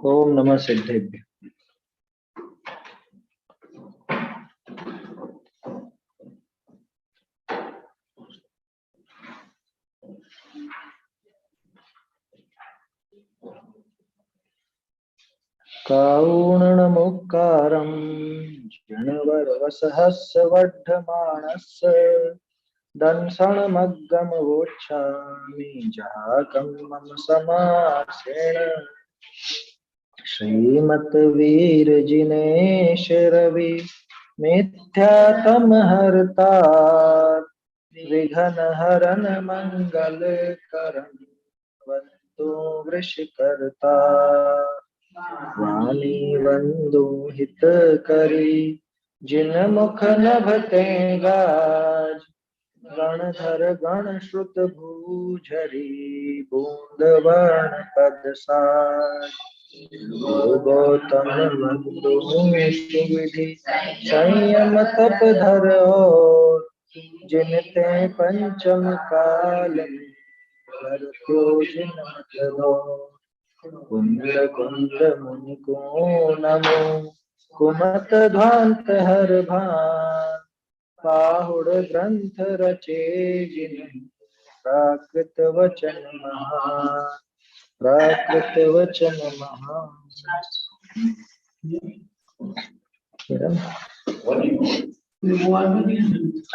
ओम नमः सिद्धेभ्य। कारुणमुक्कारं जिणवरवसहस्रवर्धमानस्य दंसनमग्गमवोच्छामि जहाकं मम समासेन श्रीमद्वीरजिनेश रवि मिथ्यातमहर्तात् विघ्नहरन मंगलकरं वन्दो वृषकर्ता वाणी वन्दो हितकरी जिन मुख नभते गाज गणधर गण श्रुत भूझरी बूंद वर्ण पद साज गौतम बंधु सुविधि संयम तप धर और जिनते पंचम काल करत्यो जिन मत दो कुंद कुंद मुनि को नमो कुमत ध्वांत हर भान पाहुड़ ग्रंथ रचे जिन प्राकृत वचन महान प्राकृत वचन महान।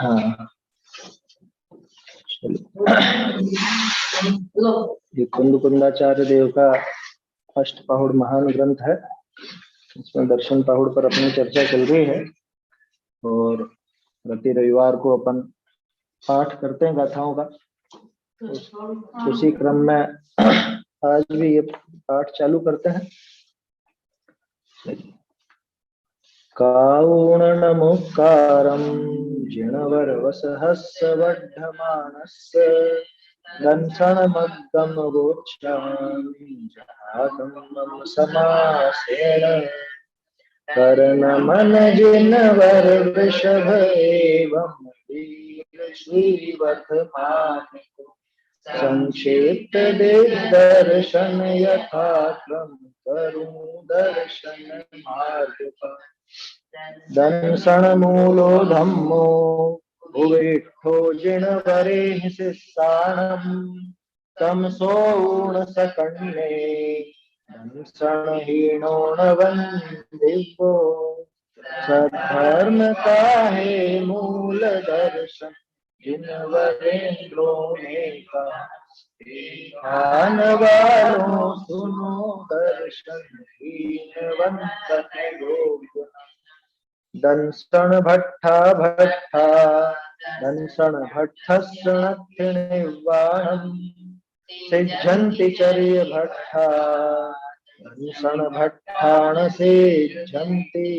हाँ, ये कुंद कुंदाचार्य देव का अष्ट पाहुड़ महान ग्रंथ है। इसमें दर्शन पाहुड़ पर अपनी चर्चा चल रही है और प्रति रविवार को अपन पाठ करते हैं गाथाओं का। उसी क्रम में आज भी ये पाठ चालू करते हैं। कारुणमुक्कारं जिणवरवसहस्रवर्धमानस्य दंसनमग्गमवोच्छामि जहाकं मम समासेन कर्णमन जिनवर वृषभ एवं वीर श्रीवर्धमान संक्षिप्त दिग्दर्शन यथाक्रम करूं दर्शन मार्ग पर दंसन मूलो धम्मो भुविष्ठो जिणवरे शिस्साणं तम सोण सकण्णे दंसन हीनो न वंदिवो सधर्म काहे मूल दर्शन जिनवरेंद्रो ने कहा ध्यान वालों सुनो दर्शन हीनवंत है लोग दंसन भट्टा भट्टा दंसन भट्टस्सृणक्षिणिर्वाणं सिद्धन्ति चर्य भट्टा दंसन भट्टान सिद्धन्ति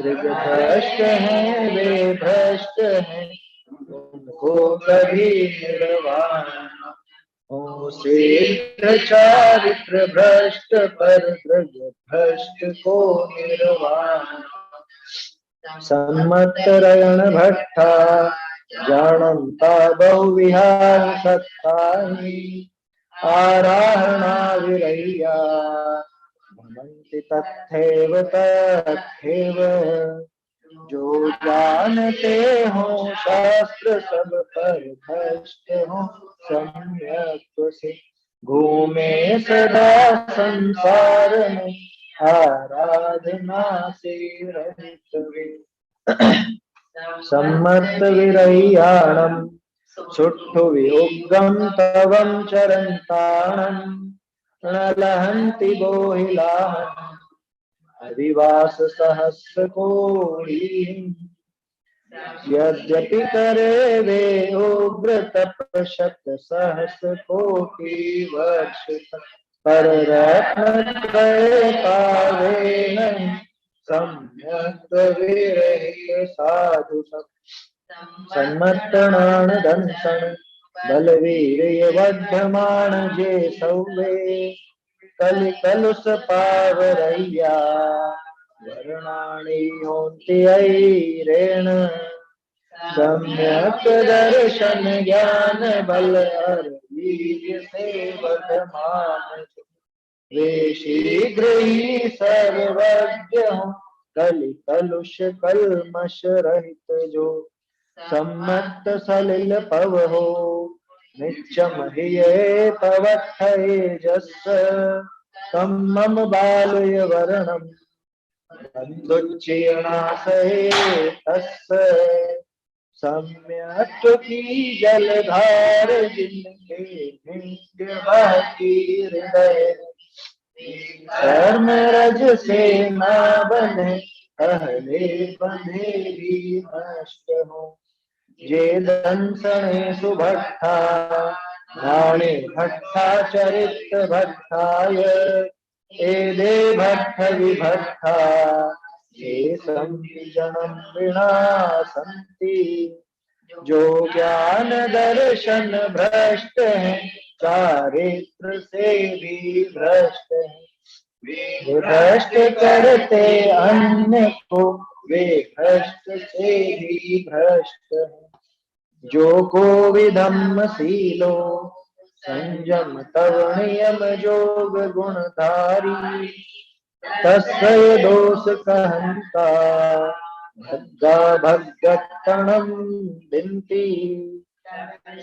दृग्भ्रष्ट हैं वे भ्रष्ट हैं उनको कभी निर्वाण ओ सिद्ध चारित्र भ्रष्ट पर दृग भ्रष्ट को निर्वाण सम्मतरयण भट्टा जानन्ता बहुविहार सत्ताहि आराहणा विरह्या भ्रमन्ति तथैव तथैव जो जानते हो शास्त्र सब पर भ्रष्ट हो सम्यक से घूमे सदा संसार में आराधना से रहित वे सम्मत विरह्याणं सुट्ठु वियोगं तवं चरन्ताणं प्रणलहन्ति बोहिलाहम् अधिवास सहस्र कोटि यद्यपि करे वे उग्र तपशत सहस्र कोटि वर्ष पर रत्नत्रय पावे नहीं सम्यक विरहित साधु सब सम्मतनान दंसन बलवीर वर्धमान जे सौवे कलि कलुष पावरय्या वर्णाणि होन्ति ऐरेण सम्यक दर्शन ज्ञान बल वीर से वर्धमान वे शीघ्र ही सर्वज्ञ हो, कलि कलुष कल्मष रहित जो, सम्मत सलिल पव हो, नित्यम हि ये पवत्थये जस्, तम मम बालय वर्णम बंधुच्चीर्णासहे तस्य, सम्यक की जलधार जिनके नित्य बहती हृदय, कर्म रज से न बने, पहले बंधे भी नष्ट हो, जे दंसने सुभट्ठा, राणे भट्टा चरित भट्टाय, एदे भट्ट विभट्टा, ये संजनम विनाशन्ति, जो ज्ञान दर्शन भ्रष्ट है, चारित्र से भी भ्रष्ट है, वे भ्रष्ट करते अन्य को, वे भ्रष्ट से भी भ्रष्ट है, जो को विधम सीलो, संयम तव नियम जोग गुणधारी, तस्य दोष कहंता, भग्गा भगतणम बिनती,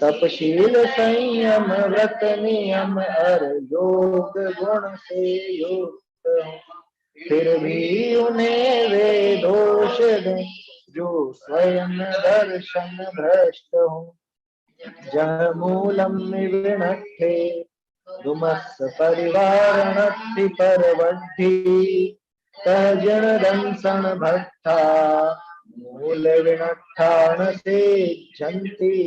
तपशील संयम व्रत नियम अर योग गुण से युक्त हो, फिर भी उन्हें वे दोष दें, जो स्वयं दर्शन भ्रष्ट हो, जह मूलम विणट्ठे, दुमस परिवारणत्ति परवड्ढी, तह जन दंसन भट्ठा, मूल विनट्ठान से जंती,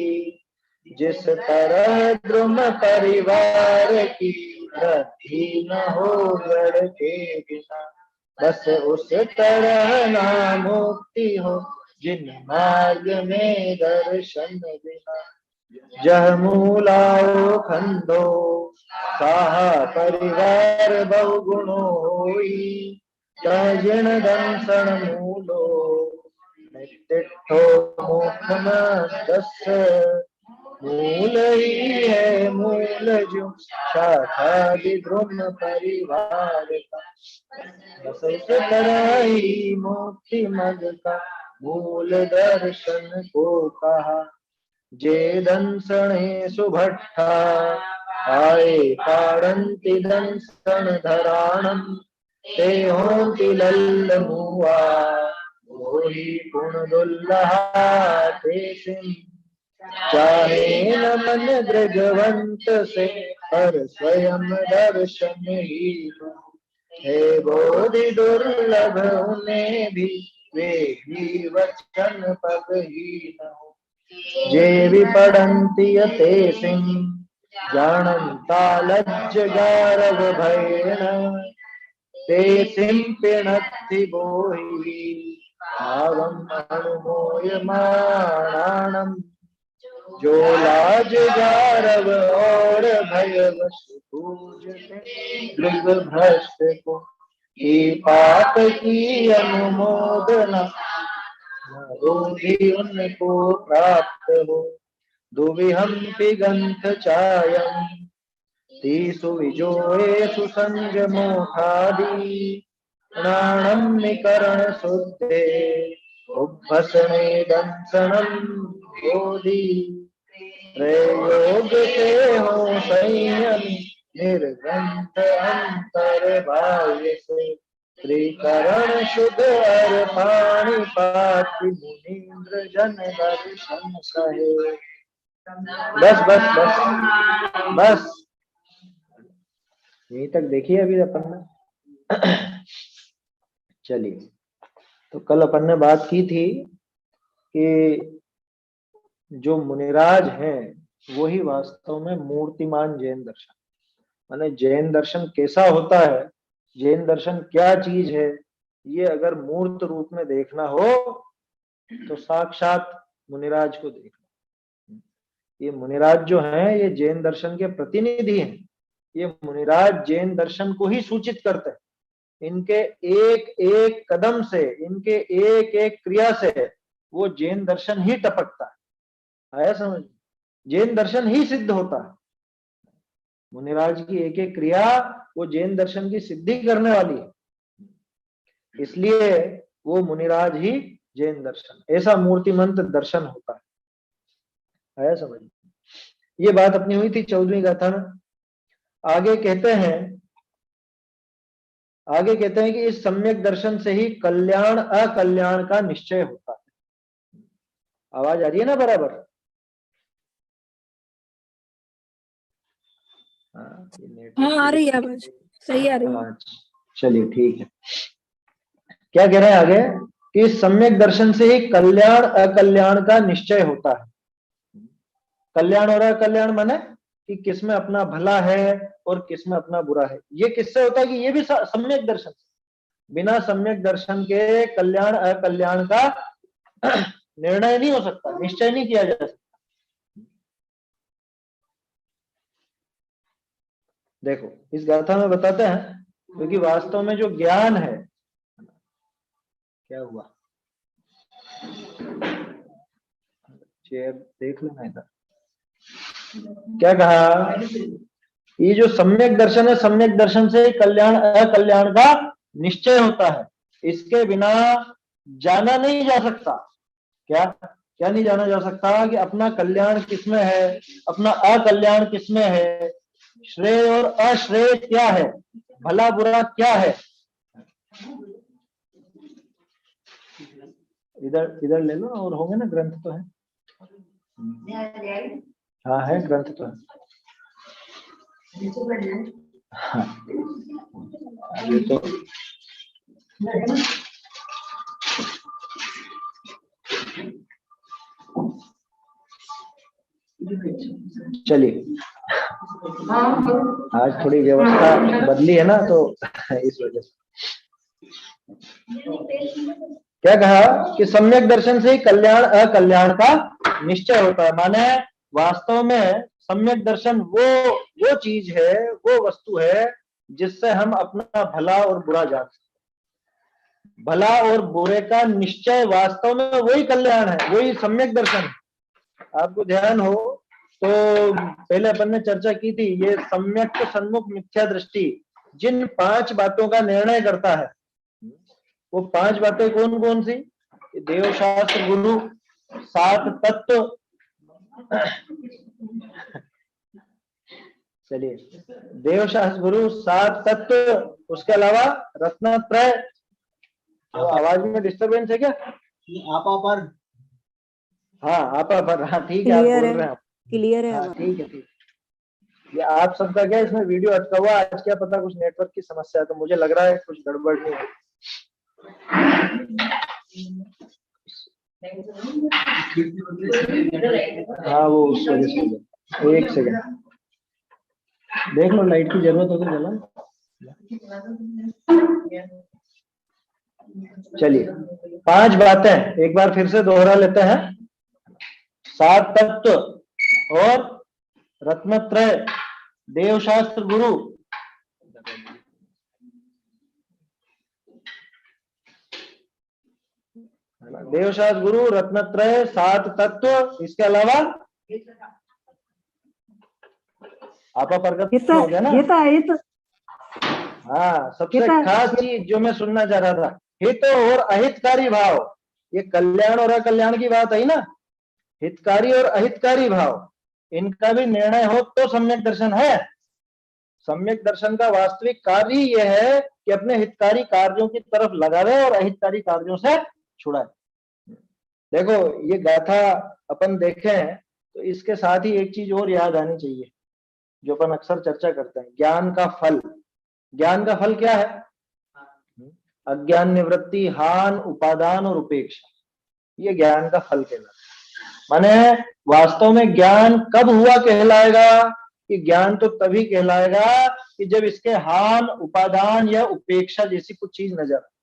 जिस तरह द्रुम परिवार की वृद्धि न हो गढ़ के बिना, बस उस तरह ना मुक्ति हो, जिन मार्ग में दर्शन बिना, जह मूलाओ खंडो, साहा परिवार बहुगुणो होई, तह जिन दंसन मूलो, नित्तिठो मुख दस, मूल ही है मूल जो, शाखा विद्रुम परिवार का, बस उस तरह ही मुक्ति मग का, मूल दर्शन को कहा, जे दंसने सुभट्ठा, आए पाड़ंति दंसन धराणम, ते होंति लल्ल मुआ, मोहि गुण दुल्लहा ते सिंह, चाहे न मन दृगवंत से, पर स्वयं दर्शन ही हो, हे बोधि दुर्लभ उन्हें भी, वे भी वचन पग ही न हो, जे विपड़न्ति यते सिंह, जानन्ता लज्ज गारव भयेन, ते सिंपिणत्ति बोहि, भावम् अनुमोयमाणानम्, जो लाज गारव और भयवश पूजते मृग भ्रष्ट को, कि पाप की अनुमोदना रोधी उनको प्राप्त हो, दुविहंपि गंथ चायम, तीसु विजोएषु संजमोठादि, प्राणम निकरण शुद्धे, उभसने दंसनम बोधि, प्रयोग से हो संयमी, निर्गंथ अंतर बाह्य से, त्रिकरण शुद्ध अर पाणी पाति, मुनीन्द्र जन दर्शन कहे। बस बस बस बस यहीं तक देखिए अभी अपन ने। चलिए, तो कल अपन ने बात की थी कि जो मुनिराज हैं वही वास्तव में मूर्तिमान जैन दर्शन, माने जैन दर्शन कैसा होता है, जैन दर्शन क्या चीज है, ये अगर मूर्त रूप में देखना हो तो साक्षात मुनिराज को देखना। ये मुनिराज जो हैं ये जैन दर्शन के प्रतिनिधि हैं, ये मुनिराज जैन दर्शन को ही सूचित करते हैं, इनके एक एक कदम से, इनके एक एक क्रिया से वो जैन दर्शन ही टपकता है, आया समझ, जैन दर्शन ही सिद्ध होता है। मुनिराज की एक एक क्रिया वो जैन दर्शन की सिद्धि करने वाली है, इसलिए वो मुनिराज ही जैन दर्शन, ऐसा मूर्तिमंत दर्शन होता है। आया समझ? ये बात अपनी हुई थी 14वीं गाथा में। आगे कहते हैं कि इस सम्यक दर्शन से ही कल्याण अकल्याण का निश्चय होता है। आवाज आ रही है ना बराबर? हाँ आ रही है आवाज, सही आ रही है। चलिए ठीक है। क्या कह रहे हैं आगे कि सम्यक दर्शन से ही कल्याण अकल्याण का निश्चय होता है। कल्याण और अकल्याण माने कि किसमें अपना भला है और किसमें अपना बुरा है। ये किससे होता है कि ये भी सम्यक दर्शन से। बिना सम्यक दर्शन के कल्याण अकल्याण का निर्णय नहीं हो सकता, निश्चय नहीं किया जा सकता। देखो इस गाथा में बताते हैं, क्योंकि वास्तव में जो ज्ञान है, क्या हुआ, चेयर देख लेना इधर। क्या कहा, ये जो सम्यक दर्शन है, सम्यक दर्शन से कल्याण अकल्याण का निश्चय होता है। इसके बिना जाना नहीं जा सकता। क्या क्या नहीं जाना जा सकता कि अपना कल्याण किसमें है, अपना अकल्याण किसमें है, श्रेय और अश्रेय क्या है, भला बुरा क्या है। इधर इधर ले लो और होंगे ना, ग्रंथ तो है। हाँ है, ग्रंथ तो है। हाँ ये तो चलिए, आज थोड़ी व्यवस्था बदली है ना, तो इस वजह से। क्या कहा कि सम्यक दर्शन से कल्याण अकल्याण का निश्चय होता है। माने वास्तव में सम्यक दर्शन वो चीज है, वो वस्तु है जिससे हम अपना भला और बुरा जान सकते। भला और बुरे का निश्चय वास्तव में वही कल्याण है, वही सम्यक दर्शन है। आपको ध्यान हो तो पहले अपन ने चर्चा की थी, ये सम्यक सन्मुख मिथ्या दृष्टि जिन 5 बातों का निर्णय करता है, वो 5 बातें कौन कौन सी? देव शास्त्र गुरु, 7 तत्व, चलिए देव शास्त्र गुरु, 7 तत्व, उसके अलावा रत्नत्रय। तो आवाज में डिस्टरबेंस है क्या? आपा पर, हाँ आपा पर, हाँ ठीक है, आप बोल रहे हैं, क्लियर है। हाँ ठीक है ठीक। ये आप सबका क्या इसमें वीडियो अटका हुआ आज, क्या पता कुछ नेटवर्क की समस्या है, तो मुझे लग रहा है कुछ गड़बड़ नहीं है। हाँ वो उस वजह से। एक सेकंड देख लो, लाइट की जरूरत हो तो जला। चलिए 5 बातें एक बार फिर से दोहरा लेते हैं। 7 तत्व और रत्नत्रय, देवशास्त्र गुरु, देवशास्त्र गुरु, रत्नत्रय, 7 तत्व, इसके अलावा आपा प्रगट हो गया ना। हाँ सबसे खास चीज जो मैं सुनना चाह रहा था, हित और अहितकारी भाव। ये कल्याण और अकल्याण की बात है ना, हितकारी और अहितकारी भाव, इनका भी निर्णय हो तो सम्यक दर्शन है। सम्यक दर्शन का वास्तविक कार्य यह है कि अपने हितकारी कार्यों की तरफ लगावे और अहितकारी कार्यों से छुड़ाए। देखो ये गाथा अपन देखें तो इसके साथ ही एक चीज और याद आनी चाहिए जो अपन अक्सर चर्चा करते हैं, ज्ञान का फल। ज्ञान का फल क्या है? अज्ञान निवृत्ति, हान, उपादान और उपेक्षा, ये ज्ञान का फल कहलाता है। माने वास्तव में ज्ञान कब हुआ कहलाएगा? कि ज्ञान तो तभी कहलाएगा कि जब इसके हान, उपादान या उपेक्षा जैसी कुछ चीज नजर आए।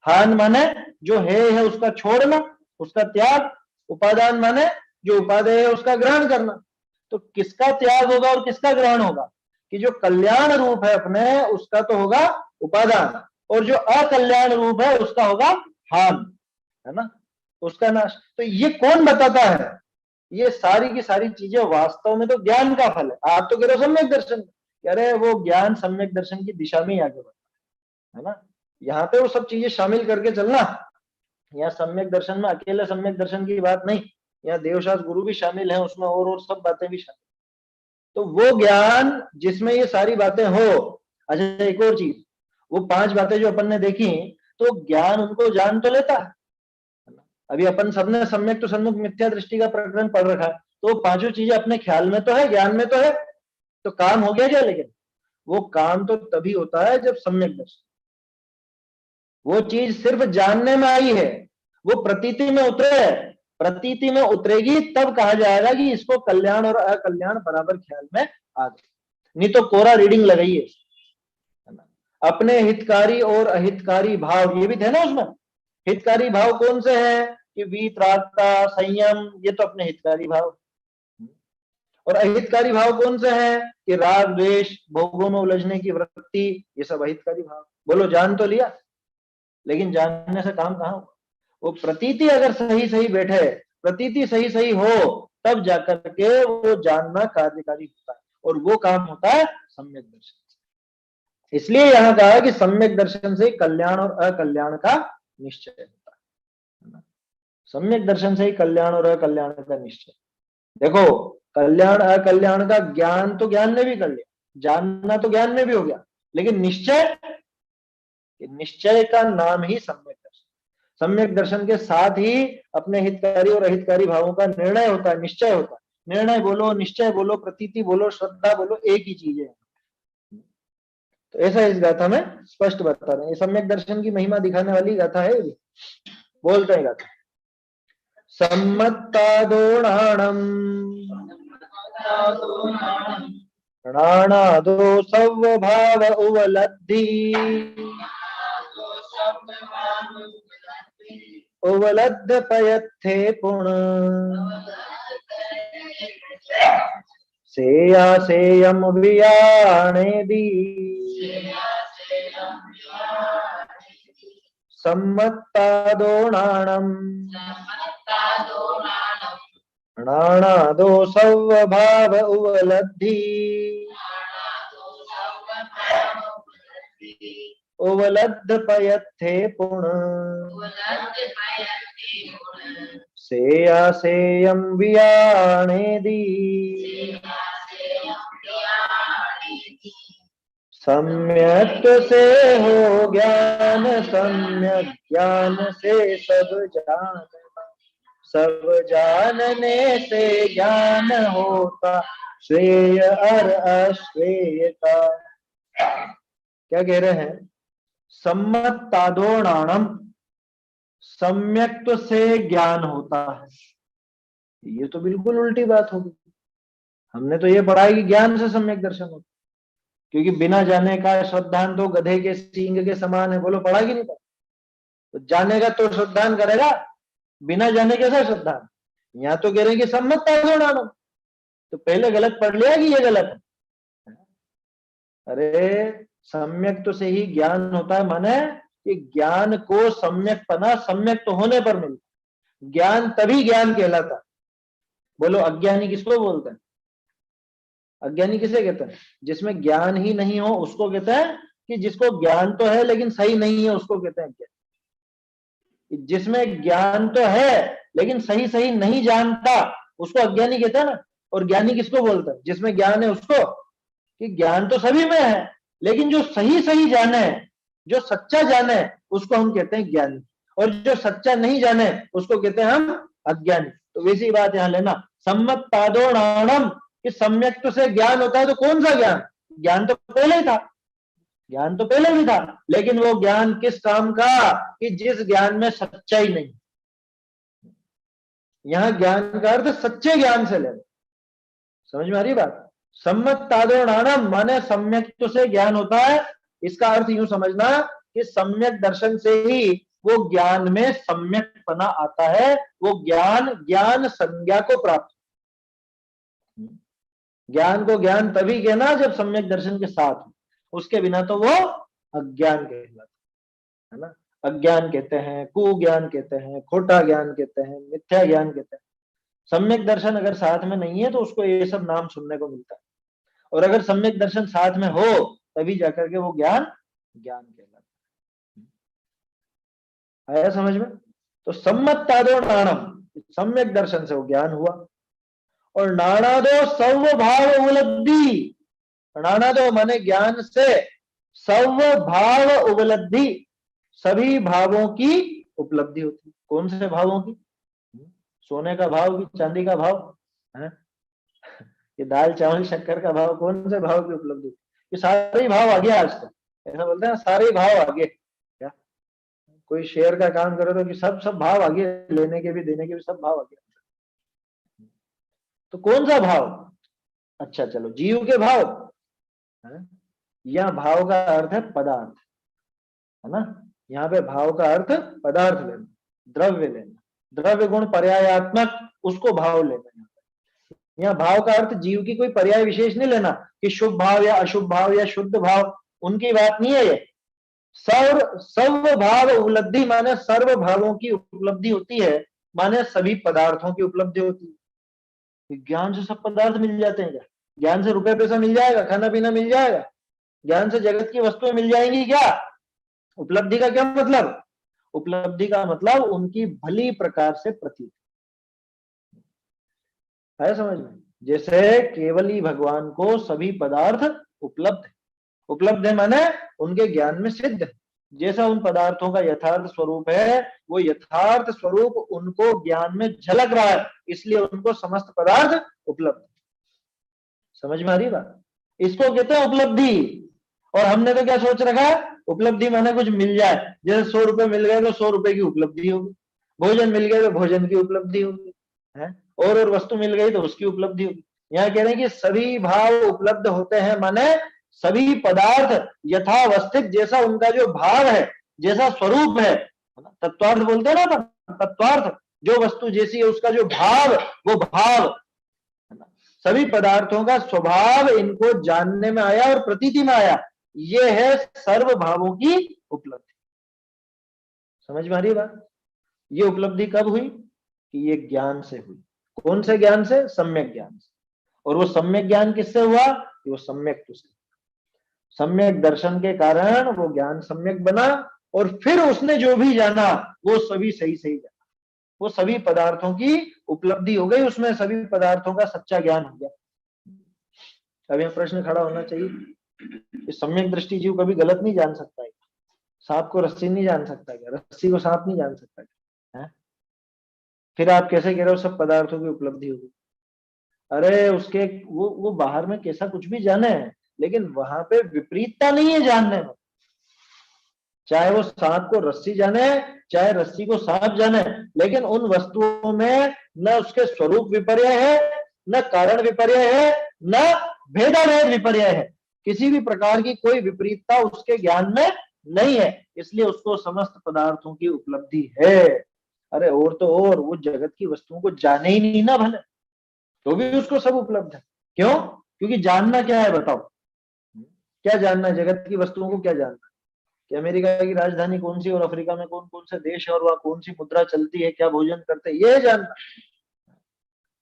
हान माने जो है उसका छोड़ना, उसका त्याग। उपादान माने जो उपादेय है उसका ग्रहण करना। तो किसका त्याग होगा और किसका ग्रहण होगा? कि जो कल्याण रूप है अपने, उसका तो होगा उपादान, और जो अकल्याण रूप है उसका होगा हान, है ना, उसका नाश। तो ये कौन बताता है? ये सारी की सारी चीजें वास्तव में तो ज्ञान का फल है। आप तो कह रहे हो सम्यक दर्शन, कि अरे वो ज्ञान सम्यक दर्शन की दिशा में ही आगे बढ़ता है ना। यहाँ पे वो सब चीजें शामिल करके चलना। यहाँ सम्यक दर्शन में अकेले सम्यक दर्शन की बात नहीं, यहाँ देवशास्त्र गुरु भी शामिल है उसमें, और सब बातें भी शामिल। तो वो ज्ञान जिसमें ये सारी बातें हो। अच्छा एक और चीज, वो 5 बातें जो अपन ने देखी, तो ज्ञान उनको जान तो लेता है। अभी अपन सबने सम्यक तो सन्मुख मिथ्या दृष्टि का प्रकरण पढ़ रखा है, तो 5 चीजें अपने ख्याल में तो है, ज्ञान में तो है, तो काम हो गया क्या? लेकिन वो काम तो तभी होता है जब सम्यक दर्शन, वो चीज सिर्फ जानने में आई है, वो प्रतीति में उतरे, प्रतीति में उतरेगी तब कहा जाएगा कि इसको कल्याण और अकल्याण बराबर ख्याल में आ गए, नहीं तो कोरा रीडिंग लगाइए। अपने हितकारी और अहितकारी भाव ये भी थे ना उसमें। हितकारी भाव कौन से हैं कि वीतरागता, संयम, ये तो अपने हितकारी भाव। और अहितकारी भाव कौन से हैं कि राग द्वेष, भोगों में उलझने की वृत्ति, ये सब अहितकारी भाव। बोलो जान तो लिया, लेकिन जानने से काम कहां हुआ? वो प्रतीति अगर सही सही बैठे, प्रतीति सही सही हो, तब जाकर के वो जानना कार्यकारी होता है, और वो काम होता है सम्यक दर्शन। इसलिए यहां कहा कि सम्यक दर्शन से कल्याण और अकल्याण का निश्चय होता है। सम्यक दर्शन से ही कल्याण और अकल्याण का निश्चय। देखो कल्याण अकल्याण का ज्ञान तो ज्ञान ने भी कर लिया, जानना तो ज्ञान में भी हो गया, लेकिन निश्चय, निश्चय का नाम ही सम्यक दर्शन। सम्यक दर्शन के साथ ही अपने हितकारी और अहितकारी भावों का निर्णय होता है, निश्चय होता है। निर्णय बोलो, निश्चय बोलो, प्रतीति बोलो, श्रद्धा बोलो, एक ही चीज है। तो ऐसा इस गाथा में स्पष्ट बता रहे हैं। ये सम्यक दर्शन की महिमा दिखाने वाली गाथा है। बोलते हैं गाथा, सम्मत्तादोणाणम् प्राणादो स्वभाव उवलब्धि उवलब्ध पयत्थे पुण सेया सेयम वियाणेदि सम्मत्तादोणाणम् प्राणादो स्वभाव उवलब्धि उवलब्ध पयत्थे पुण सेया सेयम वियाणेदि सम्यक से हो ज्ञान, सम्यक ज्ञान से सब जान, सब जानने से ज्ञान होता, श्रेय और अश्रेय का। क्या कह रहे हैं? सम्मत्तादोणाणम, सम्यक्त्व से ज्ञान होता है। ये तो बिल्कुल उल्टी बात होगी। हमने तो ये पढ़ा है कि ज्ञान से सम्यक दर्शन होता, क्योंकि बिना जाने का श्रद्धान तो गधे के सींग के समान है। बोलो पढ़ा कि नहीं पढ़ा? तो जानेगा तो श्रद्धान करेगा, बिना जाने कैसा श्रद्धान? यहाँ तो कह रहे हैं कि सम्मत्तादोणाणम, तो पहले गलत पढ़ लिया कि ये गलत है। अरे सम्यक तो से ही ज्ञान होता है, माने कि ज्ञान को सम्यक पना सम्यक तो होने पर मिलता। ज्ञान तभी ज्ञान कहलाता। बोलो अज्ञानी किसको बोलते हैं? अज्ञानी किसे कहते हैं? जिसमें ज्ञान ही नहीं हो उसको कहते हैं, कि जिसको ज्ञान तो है लेकिन सही नहीं है उसको कहते हैं अज्ञानी। जिसमें ज्ञान तो है लेकिन सही सही नहीं जानता उसको अज्ञानी कहते हैं ना। और ज्ञानी किसको बोलते हैं? जिसमें ज्ञान है उसको, कि ज्ञान तो सभी में है लेकिन जो सही सही जाने, जो सच्चा जाने, उसको हम कहते हैं ज्ञानी। और जो सच्चा नहीं जाने उसको कहते हैं हम अज्ञानी। तो वैसी बात यहां लेना, सम्मत्तादोणाणम, कि सम्यक से ज्ञान होता है। तो कौन सा ज्ञान? ज्ञान तो पहले ही था, ज्ञान तो पहले भी था, लेकिन वो ज्ञान किस काम का? कि जिस ज्ञान में सच्चाई नहीं। यहां ज्ञान का अर्थ सच्चे ज्ञान से लेना। समझ में आ रही बात? सम्मत्तादोणाणम माने सम्यक से ज्ञान होता है। इसका अर्थ यूं समझना कि सम्यक दर्शन से ही वो ज्ञान में सम्यकपना आता है। वो ज्ञान ज्ञान संज्ञा को प्राप्त। ज्ञान को ज्ञान तभी कहना जब सम्यक दर्शन के साथ हो, उसके बिना तो वो अज्ञान कहलाता है ना। अज्ञान कहते हैं, कुज्ञान कहते हैं, खोटा ज्ञान कहते हैं, मिथ्या ज्ञान कहते हैं। सम्यक दर्शन अगर साथ में नहीं है तो उसको ये सब नाम सुनने को मिलता है। और अगर सम्यक दर्शन साथ में हो तभी जाकर के वो ज्ञान ज्ञान कहलाता है। आया समझ में? तो सम्मत्तादो नाणम, सम्यक दर्शन से वो ज्ञान हुआ। और नाणादो सर्व भाव उपलब्धि, नाणादो माने ज्ञान से सर्व भाव उपलब्धि, सभी भावों की उपलब्धि होती। कौन से भावों की? सोने का भाव की, चांदी का भाव है, ये दाल चावल शक्कर का भाव, कौन से भाव की उपलब्धि? ये सारे ही भाव आगे आजकल, ऐसा बोलते हैं सारे ही भाव आगे। क्या कोई शेयर का काम करे तो कि सब भाव आगे, लेने के भी देने के भी सब भाव आगे। तो कौन सा भाव? अच्छा चलो, जीव के भाव है? या भाव का अर्थ है पदार्थ, है ना? यहाँ पे भाव का अर्थ पदार्थ लेना, द्रव्य लेना, द्रव्य गुण पर्यायात्मक, उसको भाव लेना। यहाँ भाव का अर्थ जीव की कोई पर्याय विशेष नहीं लेना कि शुभ भाव या अशुभ भाव या शुद्ध भाव, उनकी बात नहीं है ये। सर्व भाव उपलब्धि माने सर्व भावों की उपलब्धि होती है, माने सभी पदार्थों की उपलब्धि होती है। ज्ञान से सब पदार्थ मिल जाते हैं क्या? ज्ञान से रुपए पैसा मिल जाएगा, खाना पीना मिल जाएगा, ज्ञान से जगत की वस्तुएं मिल जाएंगी क्या? उपलब्धि का क्या मतलब? उपलब्धि का मतलब उनकी भली प्रकार से प्रतीति है, समझ में? जैसे केवल ही भगवान को सभी पदार्थ उपलब्ध है, उपलब्ध है माने उनके ज्ञान में सिद्ध है। जैसा उन पदार्थों का यथार्थ स्वरूप है, वो यथार्थ स्वरूप उनको ज्ञान में झलक रहा है, इसलिए उनको समस्त पदार्थ उपलब्ध। समझ में आ रही बात? इसको कहते हैं उपलब्धि। और हमने तो क्या सोच रखा है, उपलब्धि माने कुछ मिल जाए, जैसे 100 रुपए मिल गए तो 100 रुपए की उपलब्धि होगी, भोजन मिल गया तो भोजन की उपलब्धि होगी, है और वस्तु मिल गई तो उसकी उपलब्धि होगी। यहाँ कह रहे हैं कि सभी भाव उपलब्ध होते हैं, माने सभी पदार्थ यथावस्थित, जैसा उनका जो भाव है, जैसा स्वरूप है, तत्वार्थ बोलते हैं ना, तत्वार्थ, जो वस्तु जैसी है उसका जो भाव, वो भाव, सभी पदार्थों का स्वभाव इनको जानने में आया और प्रतीति में आया। ये है सर्व भावों की उपलब्धि। समझ में आ रही बात? ये उपलब्धि कब हुई? कि ये ज्ञान से हुई। कौन से ज्ञान से? सम्यक ज्ञान से। और वो सम्यक ज्ञान किससे हुआ? कि वो सम्यक से, सम्यक दर्शन के कारण वो ज्ञान सम्यक बना, और फिर उसने जो भी जाना वो सभी सही सही जाना, वो सभी पदार्थों की उपलब्धि हो गई, उसमें सभी पदार्थों का सच्चा ज्ञान हो गया। अब यह प्रश्न खड़ा होना चाहिए, सम्यक दृष्टि जीव कभी गलत नहीं जान सकता है। सांप को रस्सी नहीं जान सकता क्या? रस्सी को सांप नहीं जान सकता क्या? है? फिर आप कैसे कह रहे हो सब पदार्थों की उपलब्धि होगी? अरे उसके वो बाहर में कैसा कुछ भी जाने, लेकिन वहां पे विपरीतता नहीं है जानने में। चाहे वो सांप को रस्सी जाने, चाहे रस्सी को सांप जाने, लेकिन उन वस्तुओं में न उसके स्वरूप विपर्य है, न कारण विपर्य है, न भेदाभेद विपर्य है। किसी भी प्रकार की कोई विपरीतता उसके ज्ञान में नहीं है, इसलिए उसको समस्त पदार्थों की उपलब्धि है। अरे और तो और वो जगत की वस्तुओं को जाने ही नहीं ना भले, तो भी उसको सब उपलब्ध है। क्यों? क्योंकि जानना क्या है बताओ? क्या जानना? जगत की वस्तुओं को क्या जानना? कि अमेरिका की राजधानी कौन सी और अफ्रीका में कौन कौन से देश है और वहां कौन सी मुद्रा चलती है, क्या भोजन करते हैं, ये जानना?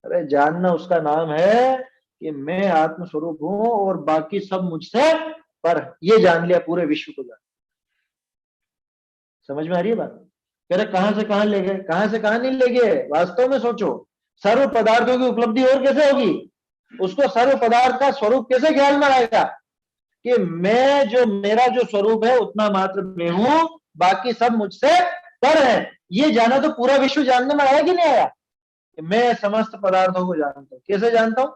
अरे जानना उसका नाम है कि मैं आत्मस्वरूप हूं और बाकी सब मुझसे पर। ये जान लिया, पूरे विश्व को जान। समझ में आ रही है बात? कह रहे कहां से कहां ले गए, कहां से कहां नहीं ले गए, वास्तव में सोचो। सर्व पदार्थों की उपलब्धि और कैसे होगी? उसको सर्व पदार्थ का स्वरूप कैसे ख्याल में आएगा कि मैं जो, मेरा जो स्वरूप है उतना मात्र मैं हूं, बाकी सब मुझसे पर है। ये जाना तो पूरा विश्व जानने में आया कि नहीं आया? कि मैं समस्त पदार्थों को जानता हूं। कैसे जानता हूं?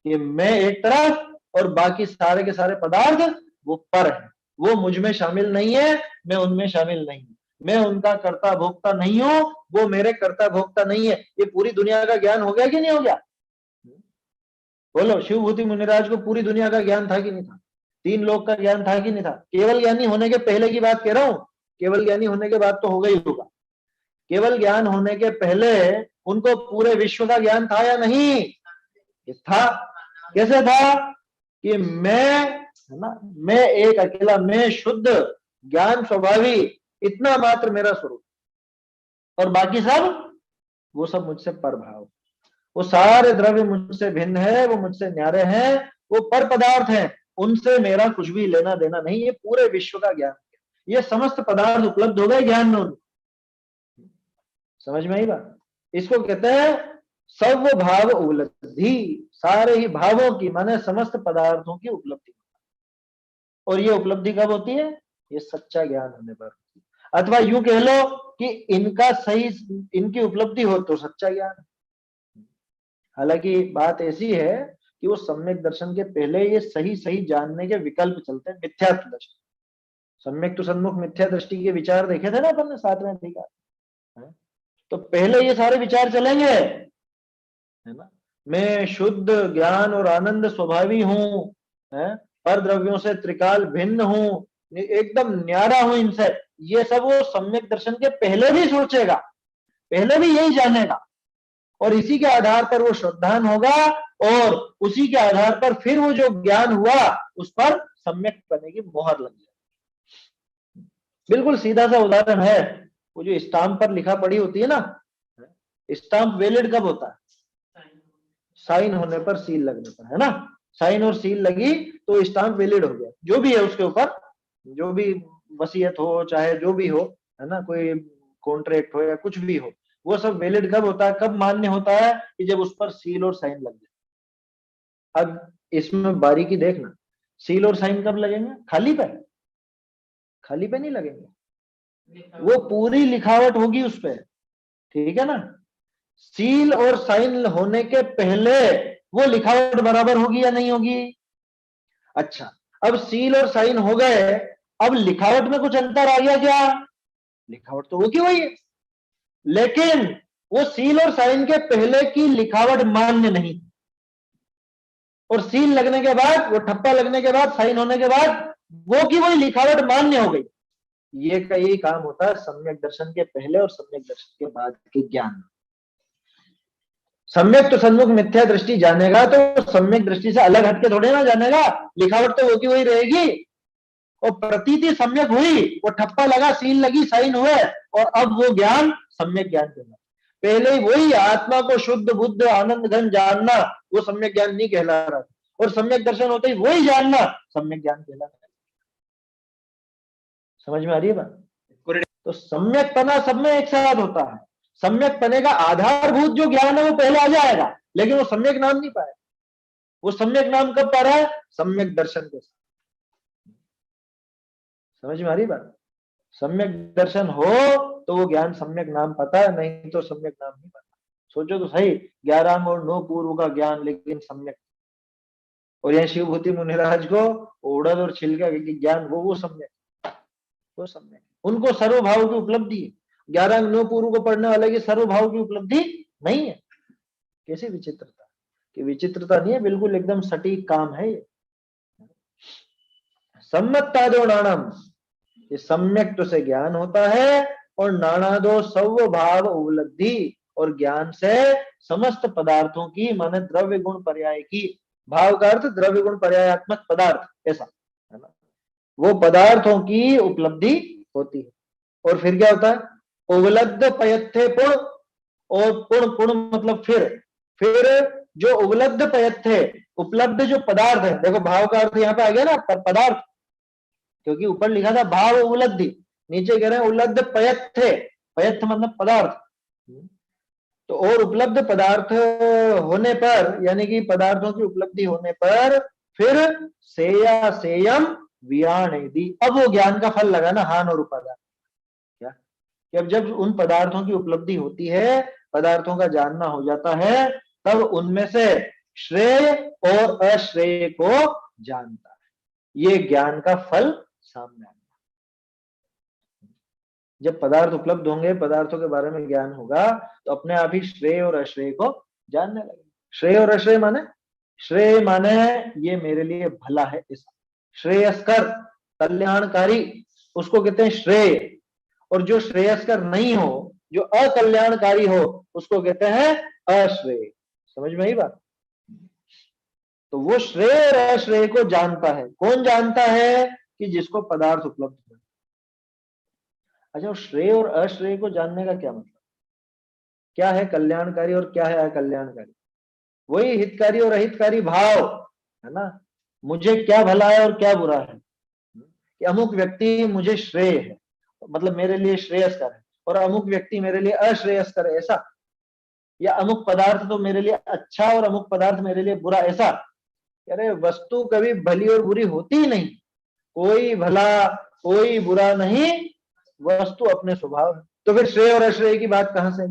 कि मैं एक तरफ और बाकी सारे के सारे पदार्थ वो पर है, वो मुझ में शामिल नहीं है, मैं उनमें शामिल नहीं हूं, मैं उनका कर्ता भोक्ता नहीं हूं, वो मेरे कर्ता भोक्ता नहीं है। ये पूरी दुनिया का ज्ञान हो गया कि नहीं हो गया? बोलो, शिवभूति मुनिराज को पूरी दुनिया का ज्ञान था कि नहीं था? 3 लोक का ज्ञान था कि नहीं था? केवल ज्ञानी होने के पहले की बात कह रहा हूं, केवल ज्ञानी होने के बाद तो होगा ही होगा। केवल ज्ञान होने के पहले उनको पूरे विश्व का ज्ञान था या नहीं था? कैसे था? कि मैं, है ना, मैं एक अकेला, मैं शुद्ध ज्ञान स्वभावी, इतना मात्र मेरा स्वरूप, और बाकी सब वो सब मुझसे पर भाव। वो सारे द्रव्य मुझसे भिन्न है, वो मुझसे न्यारे हैं, वो पर पदार्थ हैं, उनसे मेरा कुछ भी लेना देना नहीं, ये पूरे विश्व का ज्ञान, ये समस्त पदार्थ उपलब्ध हो गए ज्ञान में। समझ में आई बात? इसको कहते हैं सर्व भाव उपलब्धि, सारे ही भावों की माने समस्त पदार्थों की उपलब्धि। और ये उपलब्धि कब होती है? ये सच्चा ज्ञान होने पर, अथवा यूं कह लो कि इनका सही, इनकी उपलब्धि हो तो सच्चा ज्ञान। हालांकि बात ऐसी है कि वो सम्यक दर्शन के पहले ये सही सही जानने के विकल्प चलते हैं, मिथ्यात्व दर्शन। सम्यक तो सन्मुख मिथ्या दृष्टि के विचार देखे थे ना अपन ने, 7वें अधिकार। तो पहले ये सारे विचार चलेंगे, है ना, मैं शुद्ध ज्ञान और आनंद स्वभावी हूं, है, पर द्रव्यों से त्रिकाल भिन्न हूं, एकदम न्यारा हूं इनसे, ये सब वो सम्यक दर्शन के पहले भी सोचेगा, पहले भी यही जानेगा, और इसी के आधार पर वो श्रद्धान होगा, और उसी के आधार पर फिर वो जो ज्ञान हुआ उस पर सम्यक करने की मोहर लग जाए। बिल्कुल सीधा सा उदाहरण है, वो जो स्टाम्प पर लिखा पड़ी होती है ना, स्टाम्प वैलिड कब होता है? साइन होने पर, सील लगने पर, है ना। साइन और सील लगी तो स्टाम्प वैलिड हो गया, जो भी है उसके ऊपर, जो भी वसीयत हो चाहे जो भी हो, है ना, कोई कॉन्ट्रैक्ट हो या कुछ भी हो, वो सब वैलिड कब होता है, कब मान्य होता है? कि जब उस पर सील और साइन लग जाए। अब इसमें बारीकी देखना, सील और साइन कब लगेंगे? खाली पे, खाली पे नहीं लगेंगे, वो पूरी लिखावट होगी उस पर, ठीक है ना। सील और साइन होने के पहले वो लिखावट बराबर होगी या नहीं होगी? अच्छा, अब सील और साइन हो गए, अब लिखावट में कुछ अंतर आ गया क्या? लिखावट तो होगी वही है, लेकिन वो सील और साइन के पहले की लिखावट मान्य नहीं, और सील लगने के बाद, वो ठप्पा लगने के बाद, साइन होने के बाद वो की वही लिखावट मान्य हो गई। ये का यही काम होता है सम्यक दर्शन के पहले और सम्यक दर्शन के बाद के ज्ञान। सम्यक तो सन्मुख मिथ्या दृष्टि जानेगा तो सम्यक दृष्टि से अलग हटके थोड़े ना जानेगा, लिखावट तो वो की वही रहेगी, और प्रतीति सम्यक हुई, वो ठप्पा लगा, सील लगी, साइन हुए, और अब वो ज्ञान सम्यक ज्ञान कहलाता। पहले ही वही आत्मा को शुद्ध बुद्ध आनंद घन जानना, वो सम्यक ज्ञान नहीं कहला रहा, और सम्यक दर्शन होते ही वही जानना सम्यक ज्ञान कहलाता। समझ में आ रही है बात? तो सम्यक पना सब में एक साथ होता है। सम्यक पने का आधारभूत जो ज्ञान है वो पहले आ जाएगा, लेकिन वो सम्यक नाम नहीं पाएगा। वो सम्यक नाम कब पा रहा है? सम्यक दर्शन के साथ। समझ में आ रही बात? सम्यक दर्शन हो तो वो ज्ञान सम्यक नाम पता है, नहीं तो सम्यक नाम नहीं पता। सोचो तो सही, 11 और 9 पूर्व का ज्ञान लेकिन सम्यक, और यहाँ शिवभूति मुनिराज को उड़द और छिलका के ज्ञान, वो सम्यक, वो सम्यक, उनको सर्वभाव की उपलब्धि है। 11 9 पूर्व को पढ़ने वाले की सर्वभाव की उपलब्धि नहीं है। कैसी विचित्रता, कि विचित्रता नहीं है, बिल्कुल एकदम सटीक काम है ये। सम्मत्तादो नाणम, ये सम्यक से ज्ञान होता है, और नाणादो सर्व भाव उपलब्धि, और ज्ञान से समस्त पदार्थों की माने द्रव्य गुण पर्याय की, भाव का अर्थ द्रव्य गुण पर्यायात्मक पदार्थ, ऐसा है ना, वो पदार्थों की उपलब्धि होती है। और फिर क्या होता है? उपलब्ध पयत्थे पुण, और पुण पुण मतलब फिर जो उपलब्ध पयत्थे, उपलब्ध जो पदार्थ है, देखो भाव का अर्थ यहाँ पे आ गया ना, पदार्थ, क्योंकि ऊपर लिखा था भाव उपलब्धि, नीचे कह रहे हैं उपलब्ध पयत्थे, पयत्थ मतलब पदार्थ। तो और उपलब्ध पदार्थ होने पर, यानी कि पदार्थों की उपलब्धि होने पर, फिर सेया सेयम वियाणेदि, अब वो ज्ञान का फल लगा ना, हान और उपादान। क्या कि अब जब उन पदार्थों की उपलब्धि होती है, पदार्थों का जानना हो जाता है, तब उनमें से श्रेय और अश्रेय को जानता है, ये ज्ञान का फल सामने आएगा। जब पदार्थ उपलब्ध होंगे, पदार्थों के बारे में ज्ञान होगा, तो अपने आप ही श्रेय और अश्रेय को जानने लगे। श्रेय और अश्रेय माने, श्रेय माने ये मेरे लिए भला है, ऐसा श्रेयस्कर कल्याणकारी, उसको कहते हैं श्रेय, और जो श्रेयस्कर नहीं हो, जो अकल्याणकारी हो, उसको कहते हैं अश्रेय। समझ में आई बात? तो वो श्रेय और अश्रेय को जानता है। कौन जानता है? कि जिसको पदार्थ उपलब्ध हो। अच्छा, श्रेय और अश्रेय को जानने का क्या मतलब? क्या है कल्याणकारी और क्या है अकल्याणकारी? वही हितकारी और अहितकारी भाव, है ना। मुझे क्या भला है और क्या बुरा है, कि अमुक व्यक्ति मुझे श्रेय है, मतलब मेरे लिए श्रेयस्कर है, और अमुक व्यक्ति मेरे लिए अश्रेयस्कर है, ऐसा। या अमुक पदार्थ तो मेरे लिए अच्छा और अमुक पदार्थ मेरे लिए बुरा, ऐसा। अरे वस्तु कभी भली और बुरी होती ही नहीं, कोई भला कोई बुरा नहीं, वस्तु अपने स्वभाव है। तो फिर श्रेय और अश्रेय की बात कहां से?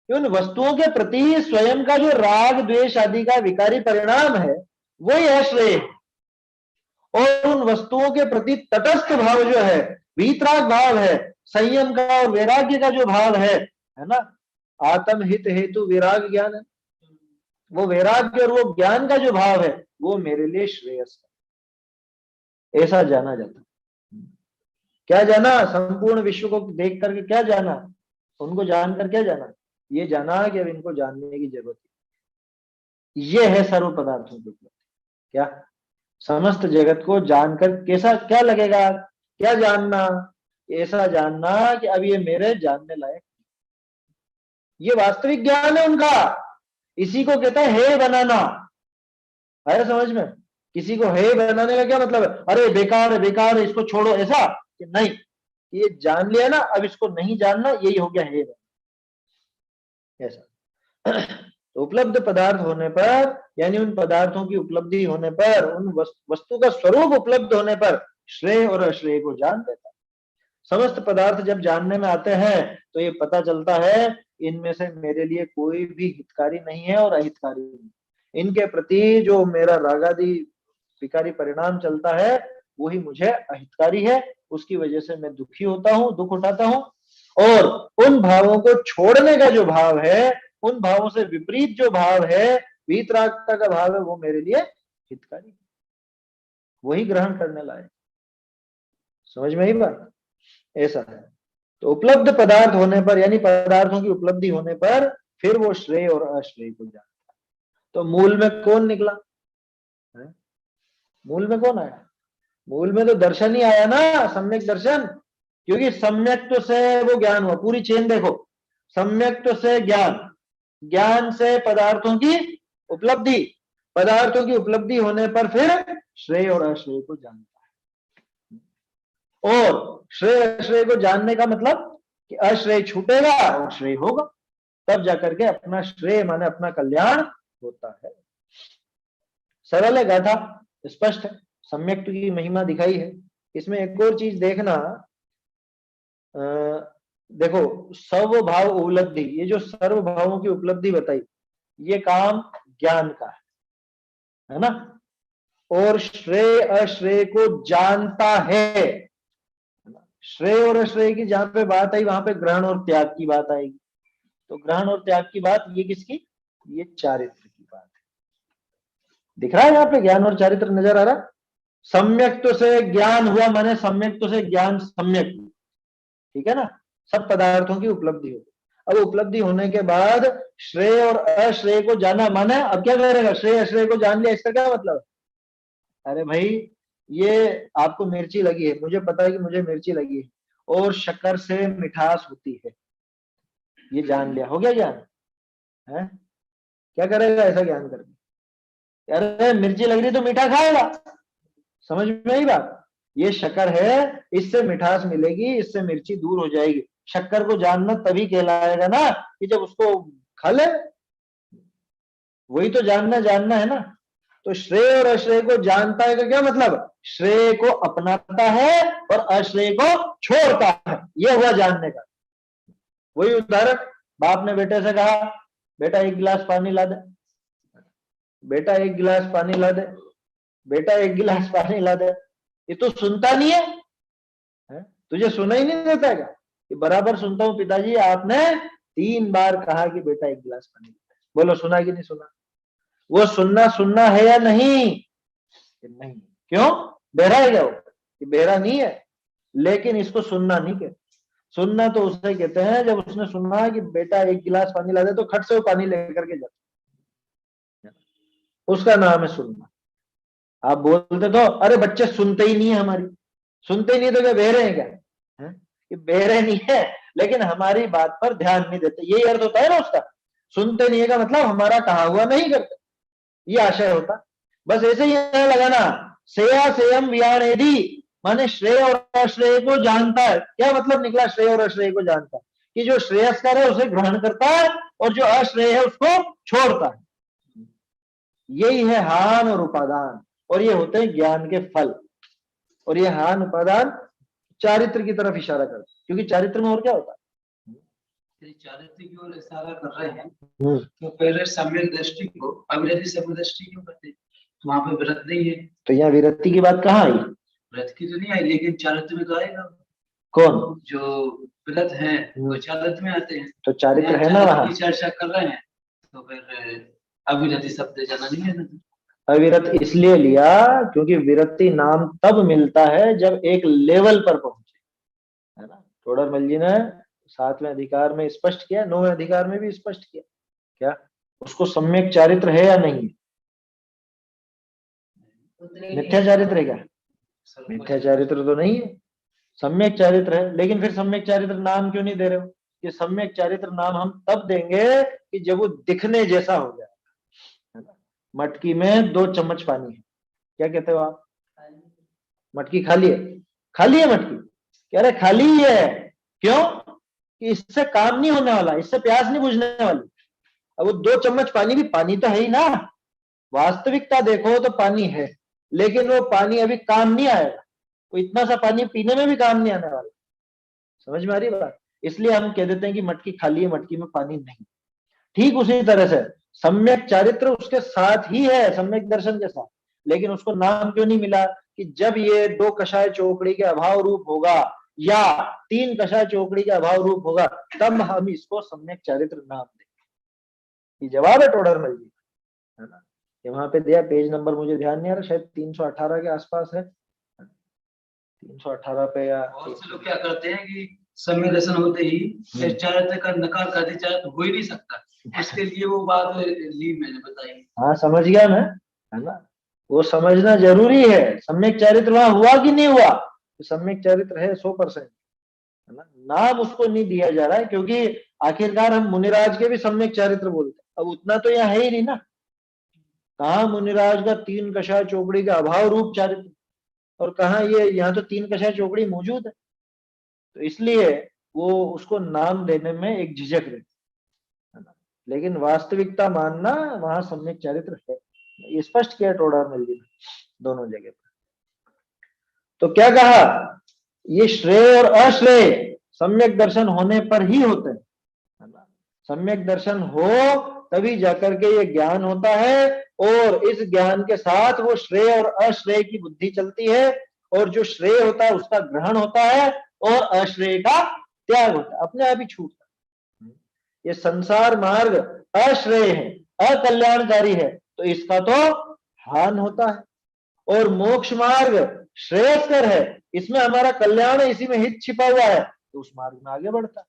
उन वस्तुओं के प्रति स्वयं का जो राग द्वेष आदि का विकारी परिणाम है, वही अश्रेय है। और उन वस्तुओं के प्रति तटस्थ भाव जो है, वीतराग भाव है, संयम का और वैराग्य का जो भाव है ना, आत्म हित हेतु विराग ज्ञान है, वो वैराग्य और वो ज्ञान का जो भाव है, वो मेरे लिए श्रेयस है, ऐसा जाना जाता है। क्या जाना? संपूर्ण विश्व को देख करके क्या जाना? उनको जानकर क्या जाना? ये जाना कि अब इनको जानने की जरूरत है। ये है सर्व पदार्थों की उपलब्धि। क्या? समस्त जगत को जानकर कैसा क्या लगेगा? क्या जानना? ऐसा जानना कि अब ये मेरे जानने लायक, ये वास्तविक ज्ञान है उनका। इसी को कहते हैं हे बनाना। आया समझ में? किसी को हे बनाने का क्या मतलब है? अरे बेकार है, बेकार है, इसको छोड़ो, ऐसा कि नहीं, ये जान लिया ना, अब इसको नहीं जानना, यही हो गया हे, ऐसा। तो उपलब्ध पदार्थ होने पर, यानी उन पदार्थों की उपलब्धि होने पर, उन वस्तु का स्वरूप उपलब्ध होने पर श्रेय और अश्रेय को जान लेता है। समस्त पदार्थ जब जानने में आते हैं तो ये पता चलता है इनमें से मेरे लिए कोई भी हितकारी नहीं है और अहितकारी नहीं। इनके प्रति जो मेरा रागादि विकारी परिणाम चलता है वही मुझे अहितकारी है, उसकी वजह से मैं दुखी होता हूँ, दुख उठाता हूँ। और उन भावों को छोड़ने का जो भाव है, उन भावों से विपरीत जो भाव है, वीतरागता का भाव है, वो मेरे लिए हितकारी, वही ग्रहण करने लायक। समझ में ही बात? ऐसा है। तो उपलब्ध पदार्थ होने पर, यानी पदार्थों की उपलब्धि होने पर, फिर वो श्रेय और अश्रेय को जानता है। तो मूल में कौन निकला है? मूल में कौन आया? मूल में तो दर्शन ही आया ना, सम्यक दर्शन। क्योंकि सम्यक्त्व से वो ज्ञान हुआ, पूरी चेन देखो, सम्यक्त्व से ज्ञान, ज्ञान से पदार्थों की उपलब्धि, पदार्थों की उपलब्धि होने पर फिर श्रेय और अश्रेय को जानता है। और श्रेय अश्रेय को जानने का मतलब कि अश्रेय छूटेगा और श्रेय होगा, तब जाकर के अपना श्रेय माने अपना कल्याण होता है। सरल है गाथा, स्पष्ट है, सम्यक्त्व की महिमा दिखाई है। इसमें एक और चीज देखना, देखो सर्वभाव उपलब्धि, ये जो सर्व भावों की उपलब्धि बताई, ये काम ज्ञान का है ना। और श्रेय अश्रेय को जानता है। श्रेय और अश्रेय की जहां पे बात आई वहां पे ग्रहण और त्याग की बात आएगी। तो ग्रहण और त्याग की बात ये किसकी? ये चारित्र की बात है। दिख रहा है यहाँ पे ज्ञान और चारित्र नजर आ रहा? सम्यक्त्व से ज्ञान हुआ माने सम्यक्त्व से ज्ञान सम्यक, ठीक है ना। सब पदार्थों की उपलब्धि हो। अब उपलब्धि होने के बाद श्रेय और अश्रेय को जाना माने अब क्या करेगा? श्रेय अश्रेय को जान लिया, इसका क्या मतलब? अरे भाई, ये आपको मिर्ची लगी है, मुझे पता है कि मुझे मिर्ची लगी है, और शक्कर से मिठास होती है, ये जान लिया, हो गया ज्ञान है। क्या करेगा ऐसा ज्ञान करके? अरे मिर्ची लग रही तो मीठा खाएगा, समझ में आई बात? ये शक्कर है, इससे मिठास मिलेगी, इससे मिर्ची दूर हो जाएगी। शक्कर को जानना तभी कहलाएगा ना कि जब उसको खा ले, वही तो जानना जानना है ना। तो श्रेय और अश्रेय को जानता है का क्या मतलब? श्रेय को अपनाता है और अश्रेय को छोड़ता है, यह हुआ जानने का। वही उदाहरण, बाप ने बेटे से कहा बेटा एक गिलास पानी ला दे, बेटा एक गिलास पानी ला दे, बेटा एक गिलास पानी ला दे। ये तो सुनता नहीं है, तुझे सुना ही नहीं देता है? कि बराबर सुनता हूं पिताजी, आपने 3 बार कहा कि बेटा एक गिलास पानी, बोलो सुना कि नहीं सुना? वो सुनना है या नहीं? नहीं। क्यों? बहरा है क्या वो? कि बहरा नहीं है, लेकिन इसको सुनना नहीं कहते। सुनना तो उसे कहते हैं जब उसने सुना कि बेटा एक गिलास पानी ला दे तो खट से वो पानी लेकर के जाता, उसका नाम है सुनना। आप बोलते तो अरे बच्चे सुनते ही नहीं है हमारी, सुनते ही नहीं तो क्या बहरे हैं क्या? है? कि बहरे नहीं है लेकिन हमारी बात पर ध्यान नहीं देते, यही अर्थ होता है ना उसका। सुनते नहीं है का मतलब हमारा कहा हुआ नहीं करते, ये आशय होता। बस ऐसे ही यहाँ लगाना, श्रेया सेयम वियाणेदि, माने श्रेय और अश्रेय को जानता है। क्या मतलब निकला श्रेय और अश्रेय को जानता है? कि जो श्रेयस्कर है उसे ग्रहण करता है और जो अश्रेय है उसको छोड़ता है। यही है हान और उपादान, और ये होते हैं ज्ञान के फल। और ये हान उपादान चारित्र की तरफ इशारा करते हैं, क्योंकि चारित्र में और क्या होता है? चारित्र की ओर इशारा कर रहे हैं तो पहले सम्यक दृष्टि को अविरति सम्यक दृष्टि क्यों करते हैं? तो वहां पे व्रत नहीं है, तो यहाँ विरक्ति की बात कहाँ आई? व्रत की तो नहीं आई, लेकिन चारित्र में तो आएगा। कौन? जो व्रत है वो चारित्र में आते हैं, तो चारित्र है ना वहाँ। चर्चा कर रहे हैं तो फिर अविरति शब्द जाना नहीं है ना। अविरत इसलिए लिया क्योंकि विरक्ति नाम तब मिलता है जब एक लेवल पर पहुंचे, है ना। टोडरमल जी ने 7वें अधिकार में स्पष्ट किया, 9वें अधिकार में भी स्पष्ट किया, क्या उसको सम्यक चारित्र है या नहीं? मिथ्या चारित्र है क्या? मिथ्या चारित्र तो नहीं है, सम्यक चारित्र है। लेकिन फिर सम्यक चारित्र नाम क्यों नहीं दे रहे हो? कि सम्यक चारित्र नाम हम तब देंगे कि जब वो दिखने जैसा हो जाए, है ना। मटकी में 2 चम्मच पानी है, क्या कहते हो आप? मटकी खाली है, खाली है मटकी, कह रहे खाली ही है। क्यों? कि इससे काम नहीं होने वाला, इससे प्यास नहीं बुझने वाली। अब वो 2 चम्मच पानी भी पानी तो है ही ना, वास्तविकता देखो तो पानी है, लेकिन वो पानी अभी काम नहीं आएगा। वो इतना सा पानी पीने में भी काम नहीं आने वाला। समझ में आ रही बात? इसलिए हम कह देते हैं कि मटकी खाली है, मटकी में पानी नहीं। ठीक उसी तरह से सम्यक चारित्र उसके साथ ही है, सम्यक दर्शन के साथ, लेकिन उसको नाम क्यों नहीं मिला? कि जब ये 2 कषाय चौकड़ी के अभाव रूप होगा या 3 कषाय चौकड़ी के अभाव रूप होगा, तब हम इसको सम्यक चारित्र नाम देंगे। ये जवाब है टोडरमल जी, है ना। ये वहां पे दिया, पेज नंबर मुझे ध्यान नहीं आ रहा, शायद 318 के आसपास है, 318 पे या। बहुत से लोग क्या करते हैं कि सम्यक दर्शन होते ही चारित्र का नकार कर दे, चारित्र हो ही नहीं सकता, इसके लिए वो बात ली मैंने बताई। हाँ समझ गया मैं, है ना। वो समझना जरूरी है, सम्यक चारित्र वहां हुआ कि नहीं हुआ। तो सम्यक चारित्र है 100%, है ना। नाम उसको नहीं दिया जा रहा है क्योंकि आखिरकार हम मुनिराज के भी सम्यक चारित्र बोलते हैं। अब उतना तो यहाँ है ही नहीं ना, कहा मुनिराज का 3 कषाय चौकड़ी का अभाव रूप चारित्र, और कहा ये यहाँ तो 3 कषाय चौकड़ी मौजूद है। तो इसलिए वो उसको नाम देने में एक झिझक रहती है ना। लेकिन वास्तविकता मानना वहां सम्यक चारित्र है, ये स्पष्ट किया टोडरमल जी ने दोनों जगह पर। तो क्या कहा? ये श्रेय और अश्रेय सम्यक दर्शन होने पर ही होते हैं, है ना। सम्यक दर्शन हो तभी जाकर के ये ज्ञान होता है, और इस ज्ञान के साथ वो श्रेय और अश्रेय की बुद्धि चलती है, और जो श्रेय होता है उसका ग्रहण होता है और अश्रेय का त्याग होता है, अपने आप ही छूटता है। ये संसार मार्ग अश्रेय है, अकल्याणकारी है, तो इसका तो हान होता है, और मोक्ष मार्ग श्रेयस्कर है, इसमें हमारा कल्याण है, इसी में हित छिपा हुआ है, तो उस मार्ग में आगे बढ़ता है।